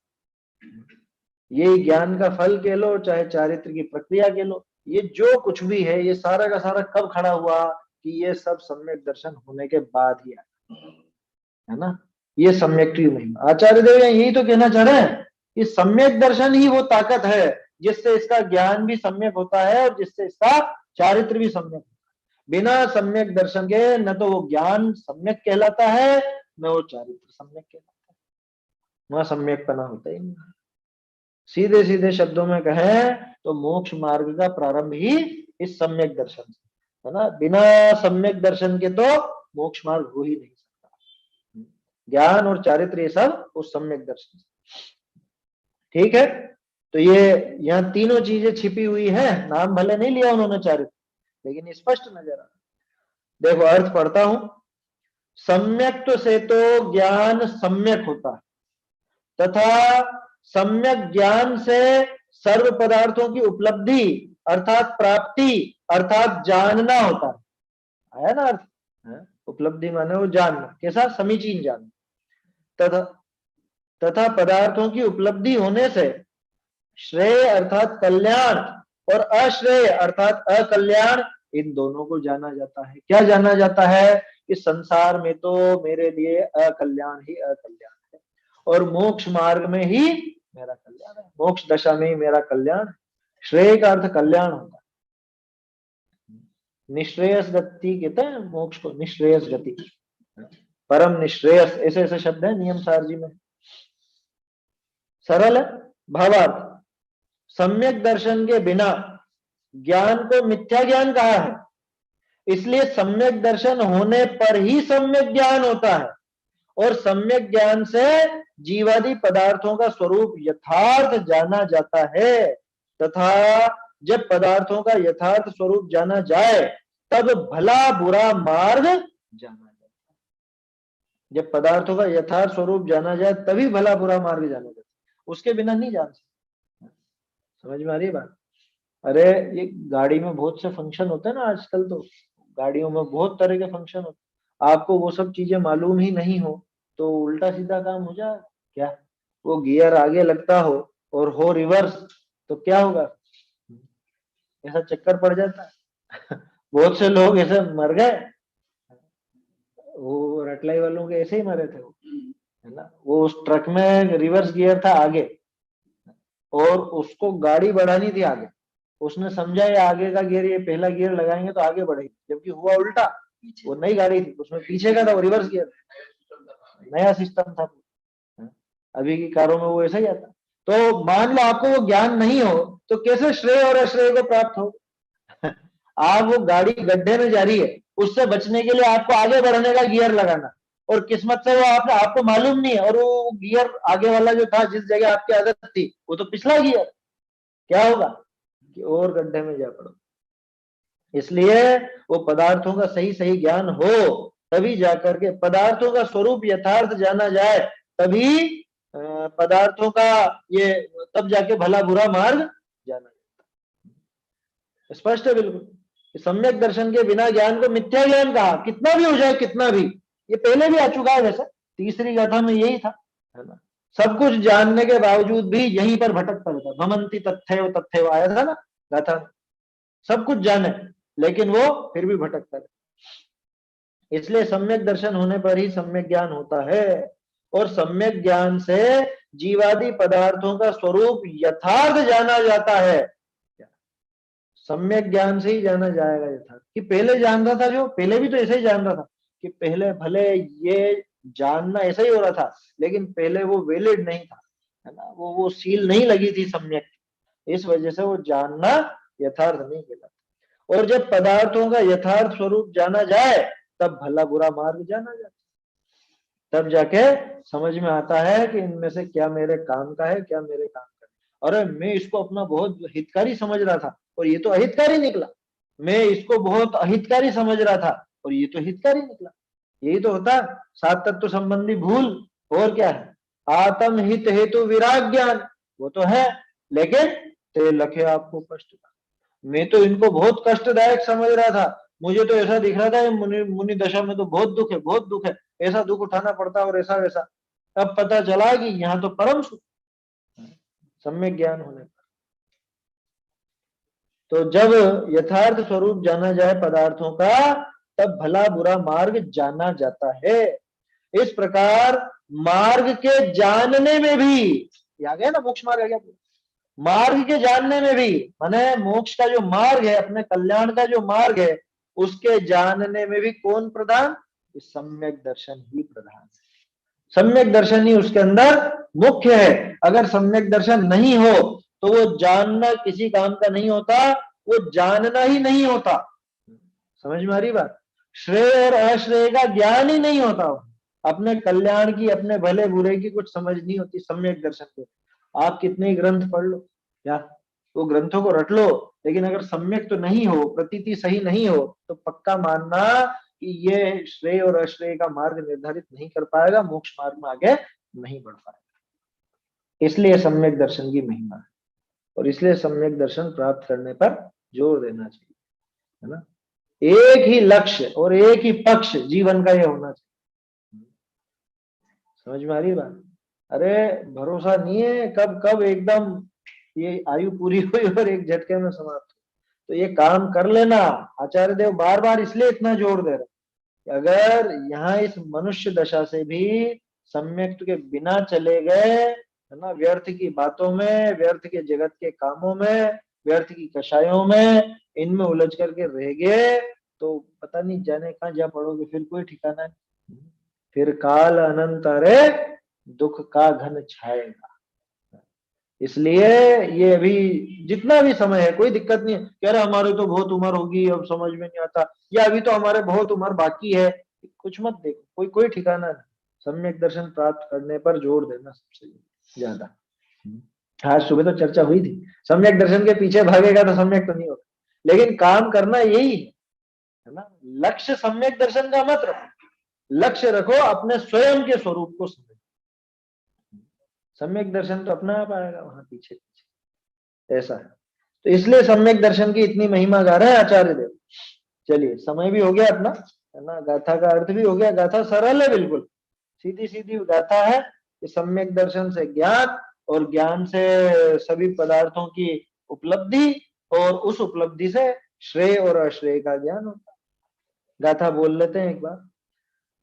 ये ज्ञान का फल कह लो, चाहे चारित्र की प्रक्रिया कह लो, ये जो कुछ भी है ये सारा का सारा कब खड़ा हुआ? कि ये सब सम्यक दर्शन होने के बाद ही आया, है ना। ये सम्यक महिमा आचार्य देव यही तो कहना चाह रहे हैं कि सम्यक दर्शन ही वो ताकत है जिससे इसका ज्ञान भी सम्यक होता है और जिससे इसका चारित्र भी सम्यक होता है। बिना सम्यक दर्शन के न तो वो ज्ञान सम्यक कहलाता है, न वो चारित्र सम्यक कहलाता है, वहां सम्यकपना होता ही नहीं। सीधे सीधे शब्दों में कहें तो मोक्ष मार्ग का प्रारंभ ही इस सम्यक दर्शन से, है ना। बिना सम्यक दर्शन के तो मोक्ष मार्ग हो ही नहीं सकता। ज्ञान और चारित्र ये सब उस सम्यक दर्शन से, ठीक है। तो ये यहाँ तीनों चीजें छिपी हुई है, नाम भले नहीं लिया उन्होंने चारित्र, लेकिन स्पष्ट नजर आ रहा। देखो अर्थ पढ़ता हूं, सम्यक से तो ज्ञान सम्यक होता है, तथा सम्यक ज्ञान से सर्व पदार्थों की उपलब्धि अर्थात प्राप्ति अर्थात जानना होता है। आया ना अर्थ? उपलब्धि माने वो जानना, कैसा? समीचीन जानना। तथा पदार्थों की उपलब्धि होने से श्रेय अर्थात कल्याण और अश्रेय अर्थात अकल्याण, इन दोनों को जाना जाता है। क्या जाना जाता है? कि संसार में तो मेरे लिए अकल्याण ही अकल्याण है, और मोक्ष मार्ग में ही मेरा कल्याण है, मोक्ष दशा में ही मेरा कल्याण है। श्रेय का अर्थ कल्याण होता है, निश्रेयस गति कहते हैं मोक्ष को, निश्रेयस गति, परम निश्रेयस, ऐसे ऐसे शब्द है नियम सार जी में। सरल है भावार्थ। सम्यक दर्शन के बिना ज्ञान को मिथ्या ज्ञान कहा है, इसलिए सम्यक दर्शन होने पर ही सम्यक ज्ञान होता है, और सम्यक ज्ञान से जीवादि पदार्थों का स्वरूप यथार्थ जाना जाता है, तथा जब पदार्थों का यथार्थ स्वरूप जाना जाए तब भला बुरा मार्ग जाना जाता है। जब पदार्थों का यथार्थ स्वरूप जाना जाए तभी भला बुरा मार्ग जाना जाता है, उसके बिना नहीं जान सकते। समझ में आ रही है बात? अरे ये गाड़ी में बहुत से फंक्शन होते हैं ना आजकल, तो गाड़ियों में बहुत तरह के फंक्शन होते, आपको वो सब चीजें मालूम ही नहीं हो तो उल्टा सीधा काम हो जाए क्या? वो गियर आगे लगता हो और हो रिवर्स तो क्या होगा? ऐसा चक्कर पड़ जाता है। बहुत से लोग ऐसे मर गए, वो रटलाई वालों के ऐसे ही मरे थे वो, है ना। वो उस ट्रक में रिवर्स गियर था आगे और उसको गाड़ी बढ़ानी थी आगे, उसने समझा ये आगे का गियर, ये पहला गियर लगाएंगे तो आगे बढ़ेगी, जबकि हुआ उल्टा। वो नई गाड़ी थी, उसमें पीछे का था वो रिवर्स गियर, नया सिस्टम था। अभी की कारों में वो ऐसा ही आता। तो मान लो आपको वो ज्ञान नहीं हो तो कैसे श्रेय और अश्रेय को प्राप्त हो? आप वो गाड़ी गड्ढे में जा रही है, उससे बचने के लिए आपको आगे बढ़ने का गियर लगाना, और किस्मत से वो आपको मालूम नहीं है, और वो गियर आगे वाला जो था जिस जगह आपकी आदत थी वो तो पिछला गियर, क्या होगा कि और गड्ढे में जा पड़ो। इसलिए वो पदार्थों का सही सही ज्ञान हो तभी जाकर के पदार्थों का स्वरूप यथार्थ जाना जाए, तभी पदार्थों का ये, तब जाके भला बुरा मार्ग जाना जाता। स्पष्ट है बिल्कुल। सम्यक दर्शन के बिना ज्ञान को मिथ्या ज्ञान कहा, कितना भी हो जाए कितना भी, ये पहले भी आ चुका है, वैसे तीसरी गाथा में यही था, है ना। सब कुछ जानने के बावजूद भी यहीं पर भटकता रहता, भ्रमंति तथ्यव तथ्यव आया था ना गाथा में। सब कुछ जाने लेकिन वो फिर भी भटकता रहता। इसलिए सम्यक दर्शन होने पर ही सम्यक ज्ञान होता है, और सम्यक ज्ञान से जीवादि पदार्थों का स्वरूप यथार्थ जाना जाता है। सम्यक ज्ञान से ही जाना जाएगा यथार्थ। कि पहले जान रहा था, जो पहले भी तो ऐसे ही जान रहा था कि पहले भले ये जानना ऐसा ही हो रहा था, लेकिन पहले वो वैलिड नहीं था, है ना, वो सील नहीं लगी थी सम्यक, इस वजह से वो जानना यथार्थ नहीं कहलाता। और जब पदार्थों का यथार्थ स्वरूप जाना जाए तब भला बुरा मार्ग जाना जाता, तब जाके समझ में आता है कि इनमें से क्या मेरे काम का है, क्या मेरे काम का है। अरे मैं इसको अपना बहुत हितकारी समझ रहा था और ये तो अहितकारी निकला, मैं इसको बहुत अहितकारी समझ रहा था और ये तो हितकारी निकला। यही तो होता है सात तत्व संबंधी भूल। और क्या है? आत्म हित हेतु विराग ज्ञान, वो तो है, लेकिन ते लखे आपको कष्ट का। मैं तो इनको बहुत कष्टदायक समझ रहा था, मुझे तो ऐसा दिख रहा था मुनि दशा में तो बहुत दुख है, बहुत दुख है, ऐसा दुख उठाना पड़ता और ऐसा वैसा। अब पता चला कि यहाँ तो परम सुख, सम्यक ज्ञान होने पर। तो जब यथार्थ स्वरूप जाना जाए पदार्थों का तब भला बुरा मार्ग जाना जाता है। इस प्रकार मार्ग के जानने में भी, आ गया ना मोक्ष मार्ग आ गया, मार्ग के जानने में भी, माने मोक्ष का जो मार्ग है, अपने कल्याण का जो मार्ग है, उसके जानने में भी कौन प्रधान? सम्यक दर्शन ही प्रधान। सम्यक दर्शन ही उसके अंदर मुख्य है। अगर सम्यक दर्शन नहीं हो तो वो जानना किसी काम का नहीं होता, वो जानना ही नहीं होता। समझ में आ रही बात? श्रेय और अश्रेय का ज्ञान ही नहीं होता, अपने कल्याण की, अपने भले बुरे की कुछ समझ नहीं होती सम्यक दर्शन को। आप कितने ग्रंथ पढ़ लो, क्या वो ग्रंथों को रट लो, लेकिन अगर सम्यक तो नहीं हो, प्रतीति सही नहीं हो, तो पक्का मानना कि ये श्रेय और अश्रेय का मार्ग निर्धारित नहीं कर पाएगा, मोक्ष मार्ग में आगे नहीं बढ़ पाएगा। इसलिए सम्यक दर्शन की महिमा है, और इसलिए सम्यक दर्शन प्राप्त करने पर जोर देना चाहिए, है ना। एक ही लक्ष्य और एक ही पक्ष जीवन का ये होना चाहिए। समझ में आ रही बात? अरे भरोसा नहीं है कब कब एकदम ये आयु पूरी हुई और एक झटके में समाप्त। तो ये काम कर लेना। आचार्य देव बार बार इसलिए इतना जोर दे रहे कि अगर यहाँ इस मनुष्य दशा से भी सम्यक के बिना चले गए, है ना, व्यर्थ की बातों में, व्यर्थ के जगत के कामों में, व्यर्थ की कषायों में, इनमें उलझ करके रह गए, तो पता नहीं जाने कहाँ जा पड़ोगे, फिर कोई ठिकाना नहीं। फिर काल अनंत रे दुख का घन छाएगा। इसलिए ये अभी जितना भी समय है कोई दिक्कत नहीं है। कह रहे हमारी तो बहुत उम्र होगी अब समझ में नहीं आता, या अभी तो हमारे बहुत उम्र बाकी है, कुछ मत देखो, कोई कोई ठिकाना नहीं। सम्यक दर्शन प्राप्त करने पर जोर देना सबसे ज्यादा। आज सुबह तो चर्चा हुई थी, सम्यक दर्शन के पीछे भागेगा तो सम्यक तो नहीं होगा, लेकिन काम करना यही है ना। लक्ष्य सम्यक दर्शन का मत रखो, लक्ष्य रखो अपने स्वयं के स्वरूप को समझो। सम्यक दर्शन तो अपना आप आएगा वहां पीछे पीछे, ऐसा है। तो इसलिए सम्यक दर्शन की इतनी महिमा गा रहे हैं आचार्य देव। चलिए समय भी हो गया अपना, है ना, गाथा का अर्थ भी हो गया। गाथा सरल है, बिल्कुल सीधी सीधी गाथा है कि सम्यक दर्शन से ज्ञान, और ज्ञान से सभी पदार्थों की उपलब्धि, और उस उपलब्धि से श्रेय और अश्रेय का ज्ञान होता है। गाथा बोल लेते हैं एक बार।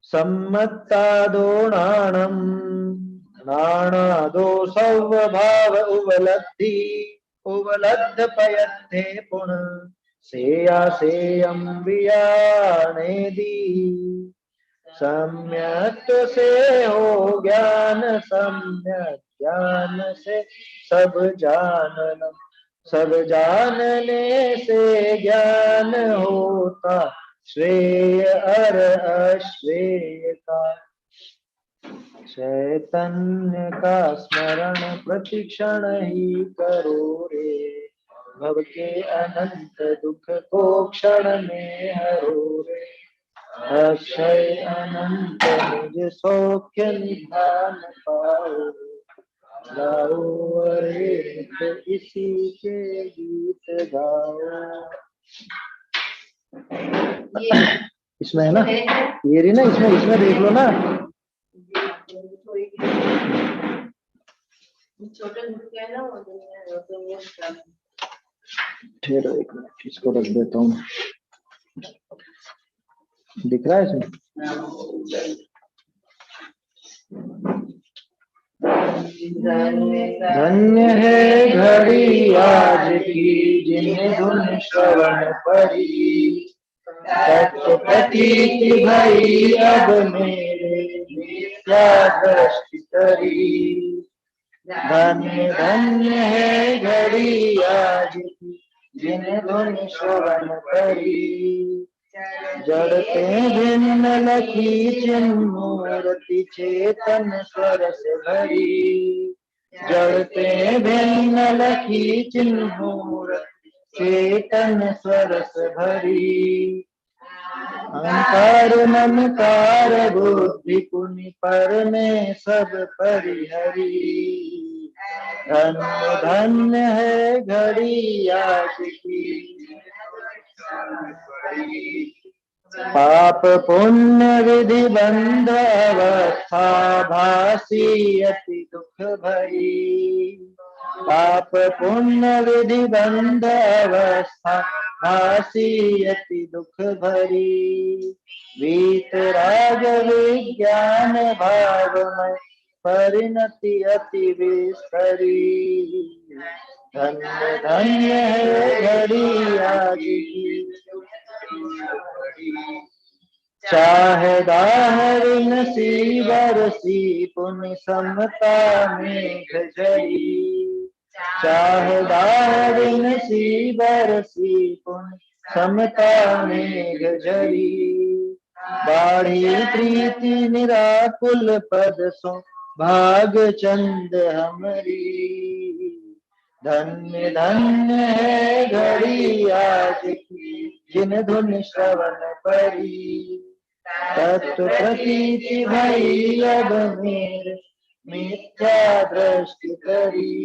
सम्मत्तादोणाणम् नाणादो सौभाव उवलब्धि उवलब्ध पयत्ते पुन सेया सेयम वियानेदी। सम्यक से हो ज्ञान, सम्यक ज्ञान से सब जानना, सब जानने से ज्ञान होता श्रेय और अश्रेय का। चैतन्य का स्मरण प्रतिक्षण ही करो रे, भव के अनंत दुख को क्षण में हरो रे। अक्षय अनंत निज सौख्य निधान पाओ, गाओ अरे इसी के गीत गाओ। इसमें है ना, ये रही ना, इसमें देख लो ना। ठहरो एक मिनट, इसको रख देता हूँ। दिख रहा है इसमें? धन्य है घड़ी आज की जिन्हें धुन श्रवण पड़ी, तत्व प्रतीति भई अब मेरे मिथ्या दृष्टि करी। धन्य धन्य है घड़ी आज की जिन्हें धुन श्रवण पड़ी, जड़ते भिन्न लखी चिन्मूर्ति चेतन स्वर से भरी। जड़ते भिन्न लखी चिन्मूर्ति चेतन स्वर से भरी। अहंकार ममकार बुद्धि पुनि पर में सब परिहरी। धन्य धन्य है घड़ी आज की, पाप पुण्य विधि बंध अवस्था भासी अति दुख भरी। पाप पुण्य विधि बंध अवस्था भासी अति दुख भरी। वीतराग विज्ञान भावमय परिणति अति विस्तरी। धन्य धन्य है घड़ी आज की, चाहे दाहरिन सी बरसी पुनि समता मेघ झरी। चाहे दाहरिन सी बरसी पुनि समता मेघ झरी। बाढ़ी प्रीति निराकुल पद सो भाग चंद हमरी। धन्य धन्य है घड़ी आज की जिन धुन श्रवण परी। तत्व प्रतीति भई अब मेरे मिथ्या दृष्टि करी।